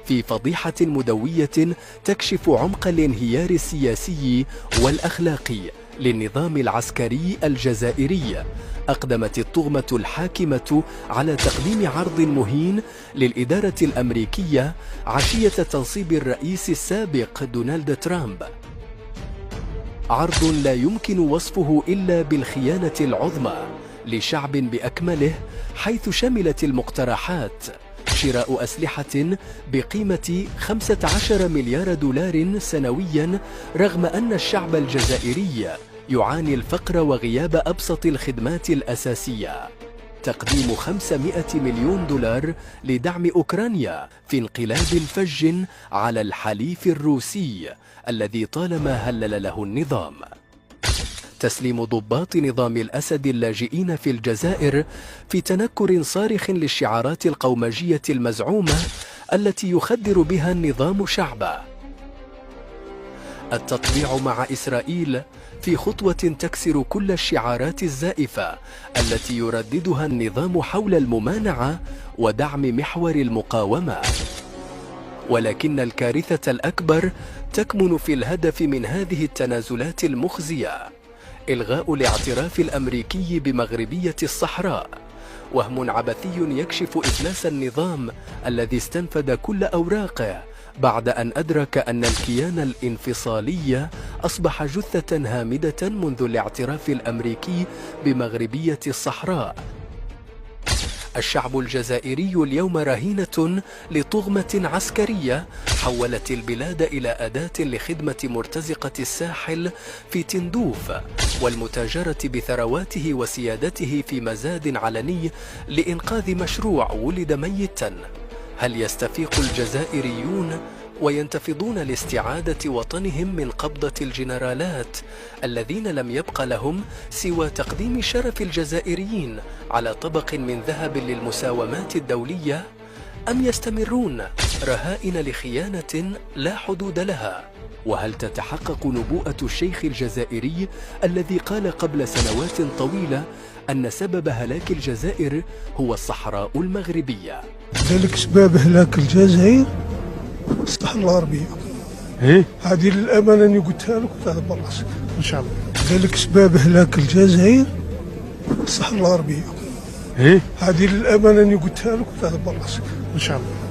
في فضيحة مدوية تكشف عمق الانهيار السياسي والأخلاقي للنظام العسكري الجزائري. أقدمت الطغمة الحاكمة على تقديم عرض مهين للإدارة الأمريكية عشية تنصيب الرئيس السابق دونالد ترامب، عرض لا يمكن وصفه إلا بالخيانة العظمى لشعب بأكمله، حيث شملت المقترحات شراء أسلحة بقيمة 15 مليار دولار سنويا، رغم أن الشعب الجزائري يعاني الفقر وغياب أبسط الخدمات الأساسية. تقديم 500 مليون دولار لدعم أوكرانيا في انقلاب فج على الحليف الروسي الذي طالما هلل له النظام. تسليم ضباط نظام الأسد اللاجئين في الجزائر في تنكر صارخ للشعارات القومجية المزعومة التي يخدر بها النظام شعبه. التطبيع مع إسرائيل في خطوة تكسر كل الشعارات الزائفة التي يرددها النظام حول الممانعة ودعم محور المقاومة. ولكن الكارثة الأكبر تكمن في الهدف من هذه التنازلات المخزية: إلغاء الاعتراف الأمريكي بمغربية الصحراء، وهم عبثي يكشف إفلاس النظام الذي استنفد كل أوراقه بعد أن أدرك أن الكيان الانفصالي أصبح جثة هامدة منذ الاعتراف الأمريكي بمغربية الصحراء. الشعب الجزائري اليوم رهينة لطغمة عسكرية حولت البلاد إلى أداة لخدمة مرتزقة الساحل في تندوف والمتاجرة بثرواته وسيادته في مزاد علني لإنقاذ مشروع ولد ميتا. هل يستفيق الجزائريون وينتفضون لاستعادة وطنهم من قبضة الجنرالات الذين لم يبق لهم سوى تقديم شرف الجزائريين على طبق من ذهب للمساومات الدولية، أم يستمرون رهائن لخيانة لا حدود لها؟ وهل تتحقق نبوءة الشيخ الجزائري الذي قال قبل سنوات طويلة أن سبب هلاك الجزائر هو الصحراء المغربية؟ ذلك أسباب هلاك الجزائر الصحراء الغربية. هذه للأمانة أني قلتها لك وتعرف راسك إن شاء الله. ذلك أسباب هلاك الجزائر الصحراء الغربية. هذه للأمانة أني قلتها لك وتعرف راسك إن شاء الله.